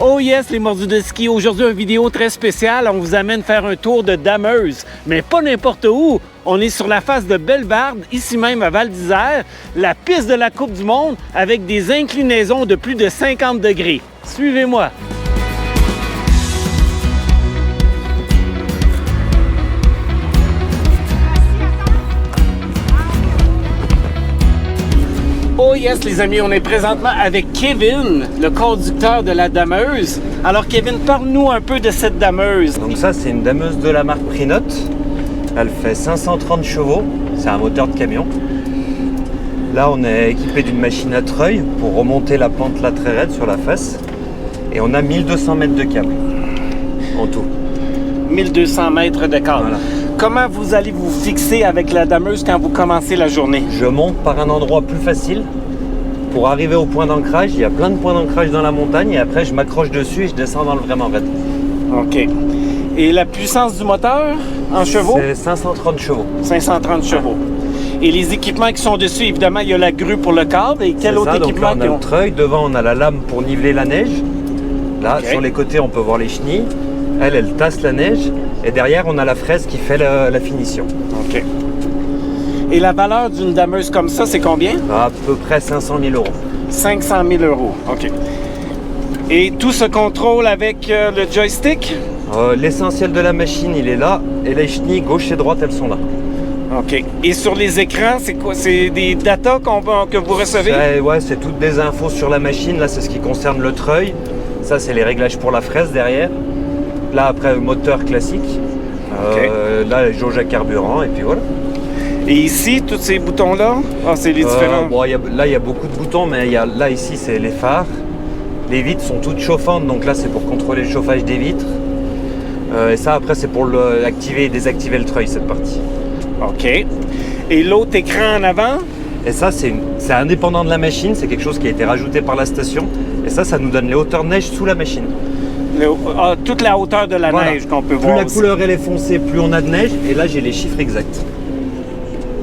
Oh yes, les mordus de ski. Aujourd'hui, une vidéo très spéciale. On vous amène faire un tour de dameuse, mais pas n'importe où. On est sur la face de Bellevarde, ici même à Val d'Isère, la piste de la Coupe du Monde avec des inclinaisons de plus de 50 degrés. Suivez-moi. Oh yes, les amis, on est présentement avec Kevin, le conducteur de la dameuse. Alors Kevin, parle-nous un peu de cette dameuse. Donc ça, c'est une dameuse de la marque Prinote. Elle fait 530 chevaux, c'est un moteur de camion. Là, on est équipé d'une machine à treuil pour remonter la pente là très raide sur la face. Et on a 1200 mètres de câble en tout. 1200 mètres de câble. Voilà. Comment vous allez vous fixer avec la dameuse quand vous commencez la journée? Je monte par un endroit plus facile pour arriver au point d'ancrage. Il y a plein de points d'ancrage dans la montagne et après je m'accroche dessus et je descends dans le vraiment raide. OK. Et la puissance du moteur en chevaux? C'est 530 chevaux. 530 chevaux. Et les équipements qui sont dessus, évidemment, il y a la grue pour le câble. Et quel autre Donc équipement? là, on a le treuil. Devant, on a la lame pour niveler la neige. Là, OK. Sur les côtés, on peut voir les chenilles. Elle tasse la neige. Et derrière, on a la fraise qui fait la finition. OK. Et la valeur d'une dameuse comme ça, c'est combien? À peu près 500 000 euros. 500 000 euros. OK. Et tout se contrôle avec le joystick? L'essentiel de la machine, il est là. Et les chenilles, gauche et droite, elles sont là. OK. Et sur les écrans, c'est quoi? C'est des datas que vous recevez? Ouais, c'est toutes des infos sur la machine. Là, c'est ce qui concerne le treuil. Ça, c'est les réglages pour la fraise derrière. Là, après, moteur classique. OK. Là, les jauges à carburant. Et puis voilà. Et ici, tous ces boutons-là? Ah, c'est les différents. Là, il y a beaucoup de boutons, mais là, ici, c'est les phares. Les vitres sont toutes chauffantes, donc là, c'est pour contrôler le chauffage des vitres. Et ça, après, c'est pour activer et désactiver le treuil, cette partie. OK. Et l'autre écran en avant? Et ça, c'est indépendant de la machine. C'est quelque chose qui a été rajouté par la station. Et ça nous donne les hauteurs de neige sous la machine. Toute la hauteur de la neige qu'on peut plus voir la aussi. couleur elle est foncée, plus on a de neige. Et là, j'ai les chiffres exacts.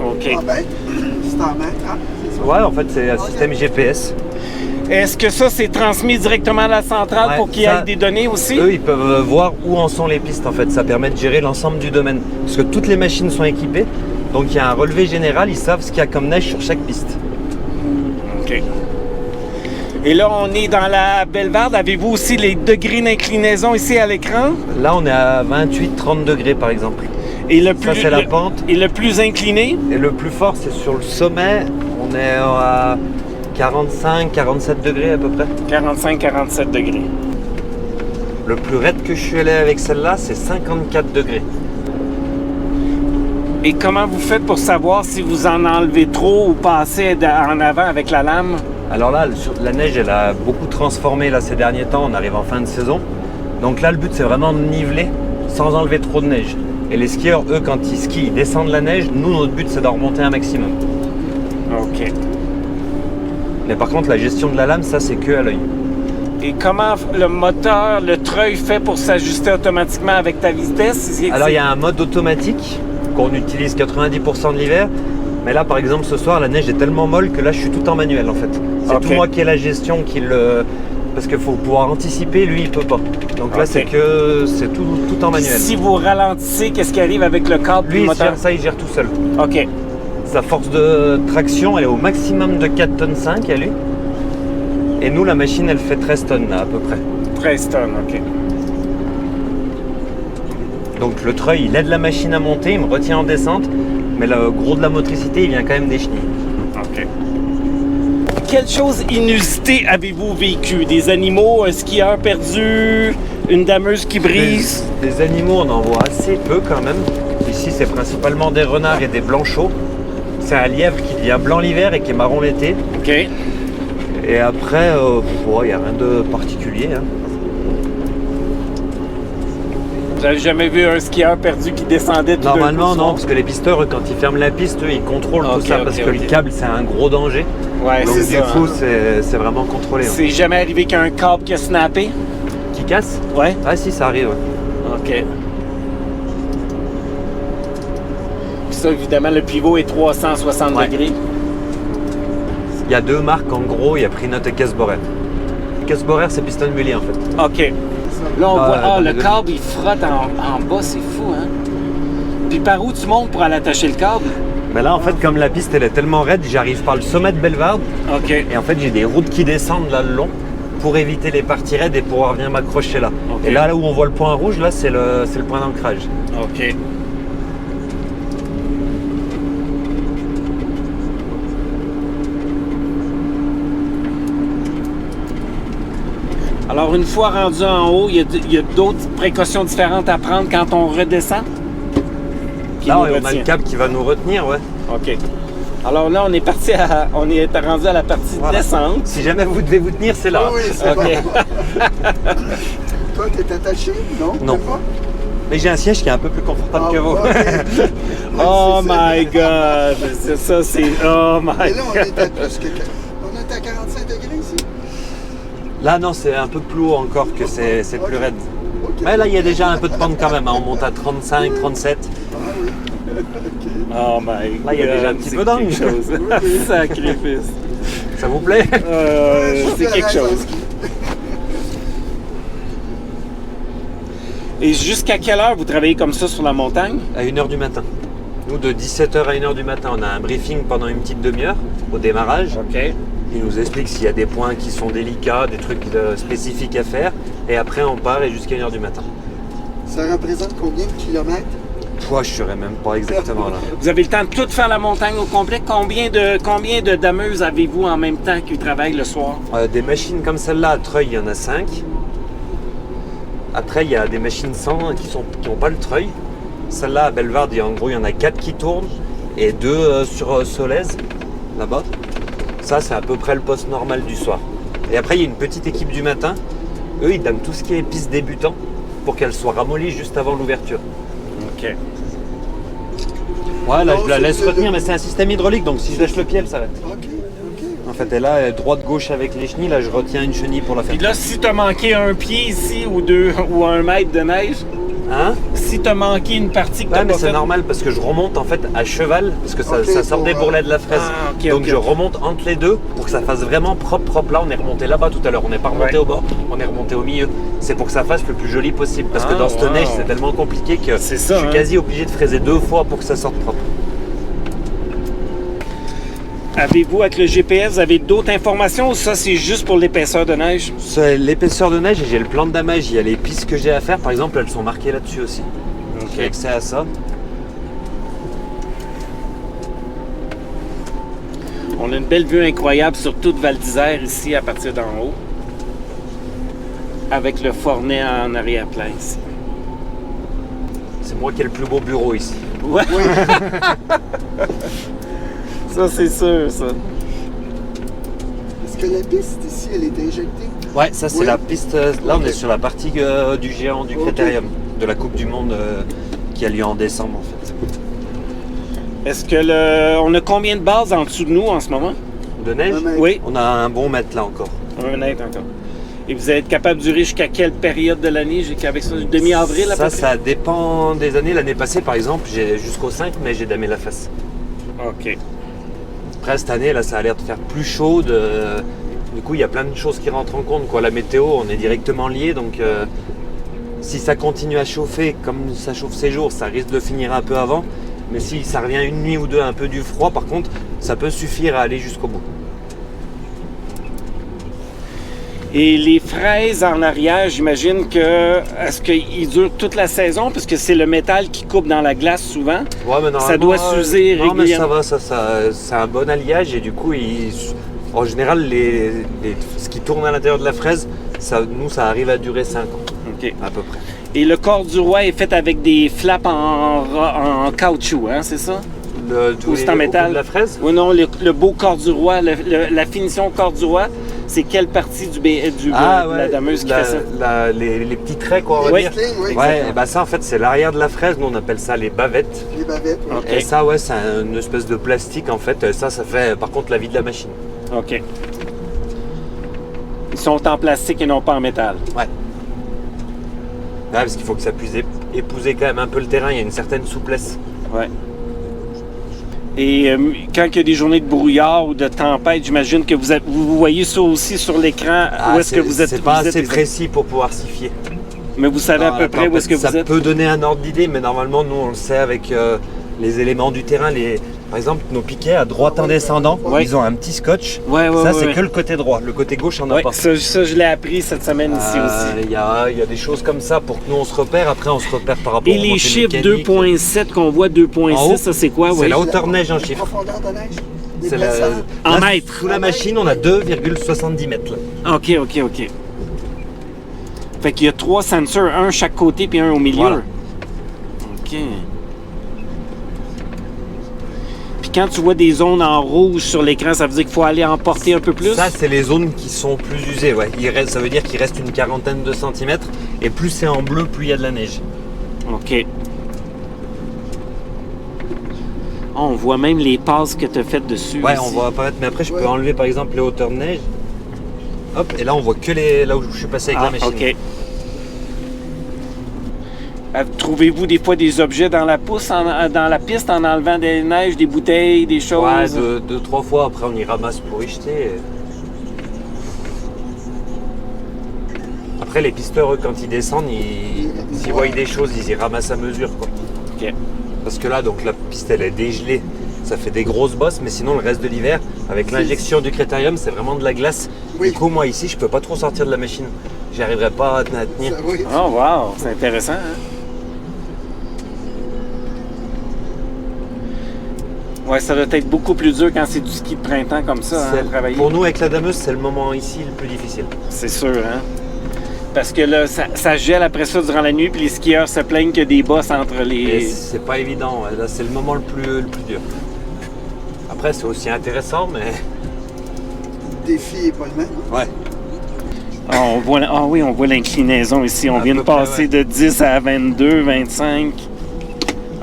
OK. C'est en mètre, hein? C'est ça? Ouais, en fait, c'est un système GPS. Est-ce que ça, c'est transmis directement à la centrale Ouais, pour qu'il y ça, ait des données aussi? Eux, ils peuvent voir où en sont les pistes, en fait. Ça permet de gérer l'ensemble du domaine. Parce que toutes les machines sont équipées. Donc, il y a un relevé général. Ils savent ce qu'il y a comme neige sur chaque piste. OK. Et là, on est dans la Bellevarde. Avez-vous aussi les degrés d'inclinaison ici à l'écran? Là, on est à 28-30 degrés, par exemple. Et le plus, Ça, c'est la pente. Et le plus incliné? Et le plus fort, c'est sur le sommet. On est à 45-47 degrés à peu près. 45-47 degrés. Le plus raide que je suis allé avec celle-là, c'est 54 degrés. Et comment vous faites pour savoir si vous en enlevez trop ou passez en avant avec la lame? Alors là, la neige, elle a beaucoup transformé là, ces derniers temps. On arrive en fin de saison. Donc là, le but, c'est vraiment de niveler sans enlever trop de neige. Et les skieurs, eux, quand ils skient, ils descendent la neige. Nous, notre but, c'est d'en remonter un maximum. OK. Mais par contre, la gestion de la lame, ça, c'est que à l'œil. Et comment le moteur, le treuil fait pour s'ajuster automatiquement avec ta vitesse? Alors, il y a un mode automatique qu'on utilise 90% de l'hiver. Mais là, par exemple, ce soir, la neige est tellement molle que là, je suis tout en manuel, en fait. C'est OK. tout moi qui ai la gestion, parce qu'il faut pouvoir anticiper, lui, il peut pas. Donc là, OK. c'est tout en manuel. Si vous ralentissez, qu'est-ce qui arrive avec le câble Lui, du il moteur? gère ça, il gère tout seul. OK. Sa force de traction, elle est au maximum de 4,5 tonnes à lui. Et nous, la machine, elle fait 13 tonnes, là, à peu près. 13 tonnes, OK. Donc le treuil, il aide la machine à monter, il me retient en descente. Mais le gros de la motricité, il vient quand même des chenilles. OK. Quelle chose inusitée avez-vous vécu? Des animaux, un skieur perdu, une dameuse qui brise? Des animaux, on en voit assez peu quand même. Ici, c'est principalement des renards et des blanchots. C'est un lièvre qui devient blanc l'hiver et qui est marron l'été. OK. Et après, il n'y a rien de particulier. Hein. Vous n'avez jamais vu un skieur perdu qui descendait tout d'un Normalement, coup, non, son- parce que les pisteurs, quand ils ferment la piste, eux, ils contrôlent Ok, tout ça, ok, parce que ok. le câble, c'est un gros danger. Ouais, Donc, c'est du ça. coup, hein. c'est vraiment contrôlé. hein. C'est jamais arrivé qu'un câble qui a snappé? Qui casse? Ouais. Ah si, ça arrive. Ouais. OK. Puis ça, évidemment, le pivot est 360 Ouais. degrés. Il y a deux marques, en gros, il y a Prinote et Casborel. casse boraire, c'est piston de mulier en fait. OK. Là, on Ah, voit, dans le les deux. câble, il frotte en bas, c'est fou, hein? Puis par où tu montes pour aller attacher le câble? Mais là, en fait, comme la piste elle est tellement raide, j'arrive par le sommet de Bellevarde. OK. Et en fait, j'ai des routes qui descendent là le long pour éviter les parties raides et pouvoir venir m'accrocher là. Ok. Et là où on voit le point rouge, là, c'est le point d'ancrage. OK. Alors, une fois rendu en haut, il y a d'autres précautions différentes à prendre quand on redescend? Qui Là, nous on a retient. le câble qui va nous retenir, ouais. OK. Alors là, on est rendu à la partie Voilà. descente. Si jamais vous devez vous tenir, c'est là. Ah oui, c'est OK. bon. Toi, t'es attaché? Non? Non. T'es pas? Mais j'ai un siège qui est un peu plus confortable que vous. ok. Oh Ouais, c'est ça. my God! C'est ça, c'est... Oh my Et là, on God! est à plus que... On est à 45 degrés ici? Là, non, c'est un peu plus haut encore que c'est plus Ok. raide. Ok. Mais là, il y a déjà un peu de pente quand même, hein. On monte à 35, 37. Ah oui. OK. Oh my God! Là, il y a déjà un petit c'est peu d'angle. quelque chose. Sacrifice! Ça vous plaît? Je suis C'est à quelque l'aise en chose. ski. Et jusqu'à quelle heure vous travaillez comme ça sur la montagne? À 1h du matin. Nous, de 17h à 1h du matin, on a un briefing pendant une petite demi-heure au démarrage. OK. Il nous explique s'il y a des points qui sont délicats, des trucs spécifiques à faire. Et après, on part et jusqu'à 1h du matin. Ça représente combien de kilomètres? Toi, je ne saurais même pas exactement là. Vous avez le temps de tout faire la montagne au complet? Combien de dameuses avez-vous en même temps qui travaillent le soir? Des machines comme celle-là, à Treuil, il y en a 5. Après, il y a des machines sans qui n'ont pas le treuil. Celle-là, à Bellevarde, en gros, il y en a 4 qui tournent et 2 sur Solèze, là-bas. Ça, c'est à peu près le poste normal du soir. Et après, il y a une petite équipe du matin. Eux, ils donnent tout ce qui est piste débutant pour qu'elle soit ramollie juste avant l'ouverture. OK. Ouais, là, Non, je la c'est- laisse c'est- retenir, mais c'est un système hydraulique, donc si je lâche le pied, elle s'arrête. OK, OK. En fait, elle est droite-gauche avec les chenilles. Là, je retiens une chenille pour la faire. Puis là, si t'as manqué un pied ici ou deux ou un mètre de neige, Hein? si t'as manqué une partie que Ouais, t'as mais pas c'est faite... normal parce que je remonte en fait à cheval parce que ça, Ok, ça sort pour, des bourrelets de la fraise. Ah, ok, Donc ok. je remonte entre les deux pour que ça fasse vraiment propre. Là, on est remonté là-bas tout à l'heure. On n'est pas remonté Ouais. au bord, on est remonté au milieu. C'est pour que ça fasse le plus joli possible parce que Ah, dans cette wow. neige, c'est tellement compliqué que C'est ça, je suis hein. quasi obligé de fraiser 2 fois pour que ça sorte propre. Avez-vous, avec le GPS, vous avez d'autres informations ou ça, c'est juste pour l'épaisseur de neige? C'est l'épaisseur de neige et j'ai le plan de damage. Il y a les pistes que j'ai à faire, par exemple, elles sont marquées là-dessus aussi. J'ai accès à ça. On a une belle vue incroyable sur toute Val d'Isère ici, à partir d'en haut. Avec le Fornet en arrière-plan ici. C'est moi qui ai le plus beau bureau ici. Ouais. Ça, c'est sûr, ça. Est-ce que la piste ici, elle est injectée? Ouais, ça c'est Oui. la piste. Là, on Ok. est sur la partie du géant du Ok. Critérium, de la Coupe du Monde qui a lieu en décembre en fait. Est-ce que on a combien de bases en dessous de nous en ce moment? De neige? Un mètre. Oui, On a un bon mètre là encore. un mètre encore. Et vous allez être capable de durer jusqu'à quelle période de l'année? Avec ça, demi-avril à peu Ça, près? ça dépend des années. L'année passée, par exemple, j'ai jusqu'au 5, mais j'ai damé la face. OK. Après, cette année, là, ça a l'air de faire plus chaud. Du coup, il y a plein de choses qui rentrent en compte, quoi. La météo, on est directement liés, donc si ça continue à chauffer comme ça chauffe ces jours, ça risque de finir un peu avant. Mais si ça revient une nuit ou deux un peu du froid, par contre, ça peut suffire à aller jusqu'au bout. Et les fraises en arrière, j'imagine que... Est-ce qu'ils durent toute la saison? Parce que c'est le métal qui coupe dans la glace souvent. Ouais, mais Ça doit s'user Non, mais ça régulièrement. va, c'est un bon alliage et du coup, en général, ce qui tourne à l'intérieur de la fraise, ça arrive à durer 5 ans, OK. à peu près. Et le corps du roi est fait avec des flaps en caoutchouc, hein, c'est ça? Ou c'est en métal? De la fraise? Oui, non, le beau corps du roi, la finition corps du roi, c'est quelle partie de la dameuse qui fait ça? Les petits traits, quoi, on va Oui. dire. Sling, oui. Ouais, et bah ça, en fait, c'est l'arrière de la fraise. Nous, on appelle ça les bavettes. Les bavettes, oui. Ok. Et ça, ouais, c'est une espèce de plastique, en fait. Ça fait, par contre, la vie de la machine. OK. Ils sont en plastique et non pas en métal. Ouais. Ouais, parce qu'il faut que ça puisse épouser quand même un peu le terrain. Il y a une certaine souplesse. Ouais. Et quand il y a des journées de brouillard ou de tempête, j'imagine que vous voyez ça aussi sur l'écran. Où est-ce que vous êtes? C'est pas vous êtes assez précis pour pouvoir s'y fier. Mais vous savez à peu près où est-ce que vous êtes? Ça peut donner un ordre d'idée, mais normalement, nous, on le sait avec les éléments du terrain. Par exemple, nos piquets à droite en descendant, ils ont un petit scotch. Ça, c'est que le côté droit. Le côté gauche, on n'a pas. Ça, je l'ai appris cette semaine ici aussi. Il y a des choses comme ça pour que nous, on se repère. Après, on se repère par rapport Et les chiffres 2.7 qu'on voit, 2.6, ça, c'est quoi? C'est la hauteur neige en chiffre. Profondeur de neige. C'est en mètres. Sous la machine, on a 2,70 mètres. Là. OK. Fait qu'il y a 3 sensors, un chaque côté puis un au milieu. Voilà. OK. Puis quand tu vois des zones en rouge sur l'écran, ça veut dire qu'il faut aller en porter un peu plus? Ça, c'est les zones qui sont plus usées. Ouais. Ça veut dire qu'il reste une quarantaine de centimètres. Et plus c'est en bleu, plus il y a de la neige. OK. Oh, on voit même les passes que tu as faites dessus. Ouais, ici. on voit apparaître. Mais après, je peux enlever par exemple les hauteurs de neige. Hop, et là, on voit que là où je suis passé avec la machine. OK. Trouvez-vous des fois des objets dans la dans la piste en enlevant des neiges, des bouteilles, des choses? Ouais, deux, trois fois. Après, on y ramasse pour y jeter. Après, les pisteurs, eux, quand ils descendent, s'ils voient des choses, ils y ramassent à mesure, quoi. OK. Parce que là, donc la piste, elle est dégelée. Ça fait des grosses bosses, mais sinon, le reste de l'hiver, avec l'injection du critérium, c'est vraiment de la glace. Oui. Du coup, moi, ici, je peux pas trop sortir de la machine. J'y arriverai pas à tenir. Oui. Oh, wow! C'est intéressant, hein? Ouais, ça doit être beaucoup plus dur quand c'est du ski de printemps comme ça, hein, travailler. Pour nous, avec la dameuse, c'est le moment ici le plus difficile. C'est sûr, hein? Parce que là, ça gèle après ça durant la nuit, puis les skieurs se plaignent qu'il y a des bosses entre les... Et c'est pas évident. Ouais. Là, c'est le moment le plus dur. Après, c'est aussi intéressant, mais... Le défi n'est pas le même. Ouais. On voit l'inclinaison ici. On vient de passer de 10 à 22, 25.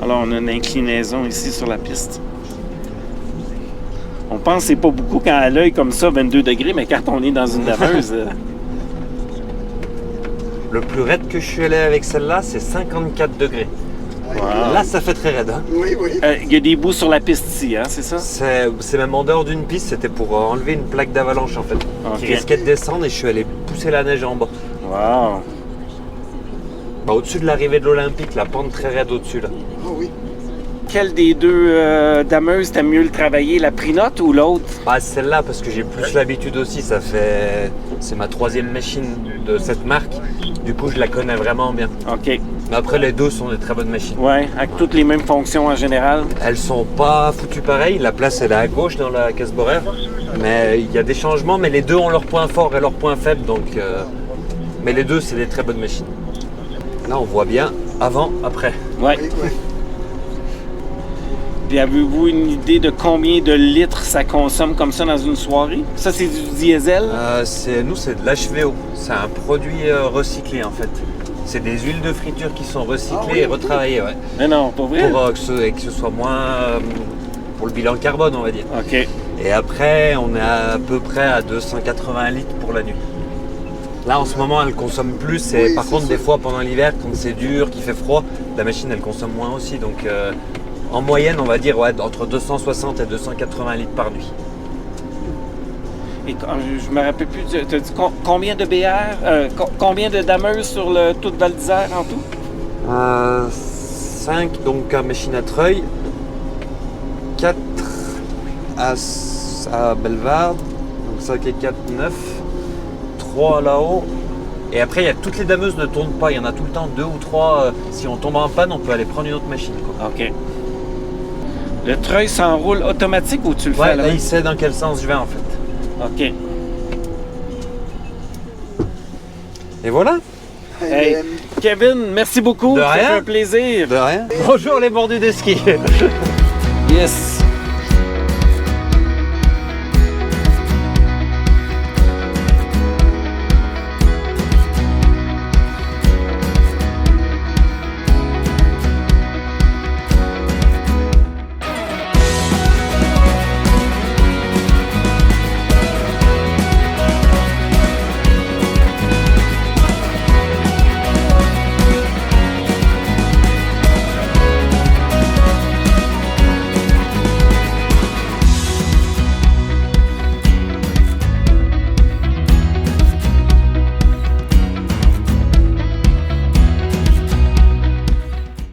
Alors, on a une inclinaison ici sur la piste. On pense que c'est pas beaucoup quand à l'œil comme ça, 22 degrés, mais quand on est dans une dameuse... Le plus raide que je suis allé avec celle-là, c'est 54 degrés. Wow. Là, ça fait très raide. Hein? Oui. Il y a des bouts sur la piste ici, hein, c'est ça? C'est même en dehors d'une piste, c'était pour enlever une plaque d'avalanche en fait. Ok. Qui risquait de descendre et je suis allé pousser la neige en bas. Wow! Au-dessus de l'arrivée de l'Olympique, la pente très raide au-dessus là. Ah oui. Quelle des deux dameuses t'aimes mieux le travailler, la Prinote ou l'autre? Bah, celle-là parce que j'ai plus l'habitude aussi, c'est ma 3e machine de cette marque. Du coup, je la connais vraiment bien. OK. Mais après, les deux sont des très bonnes machines. Ouais, avec toutes les mêmes fonctions en général. Elles sont pas foutues pareil. La place, elle est à gauche dans la caisse boraire. Mais il y a des changements, mais les deux ont leurs points forts et leurs points faibles. Donc, mais les deux, c'est des très bonnes machines. Là, on voit bien avant, après. Ouais. Oui. Puis avez-vous une idée de combien de litres ça consomme comme ça dans une soirée? Ça, c'est du diesel? Nous, c'est de l'HVO. C'est un produit recyclé, en fait. C'est des huiles de friture qui sont recyclées et retravaillées, ouais. Mais non, pas vrai? Pour que ce soit moins... pour le bilan carbone, on va dire. OK. Et après, on est à peu près à 280 litres pour la nuit. Là, en ce moment, elle consomme plus. Et par contre, des fois, pendant l'hiver, quand c'est dur, qu'il fait froid, la machine, elle consomme moins aussi. Donc, en moyenne, on va dire entre 260 et 280 litres par nuit. Et je me rappelle plus, tu as dit combien de BR, combien de dameuses sur le tout Val d'Isère en tout? 5 donc à machine à Treuil, 4 à Bellewaerde, donc 5 et 4, 9, 3 là-haut. Et après, il y a toutes les dameuses ne tournent pas, il y en a tout le temps 2 ou 3. Si on tombe en panne, on peut aller prendre une autre machine. Quoi. OK. Le treuil s'enroule automatique ou tu le fais à la là, main? il sait dans quel sens je vais en fait. OK. Et voilà. Hey, Kevin, merci beaucoup. De Ça rien. fait un plaisir. De rien. Bonjour les mordus de ski. Yes.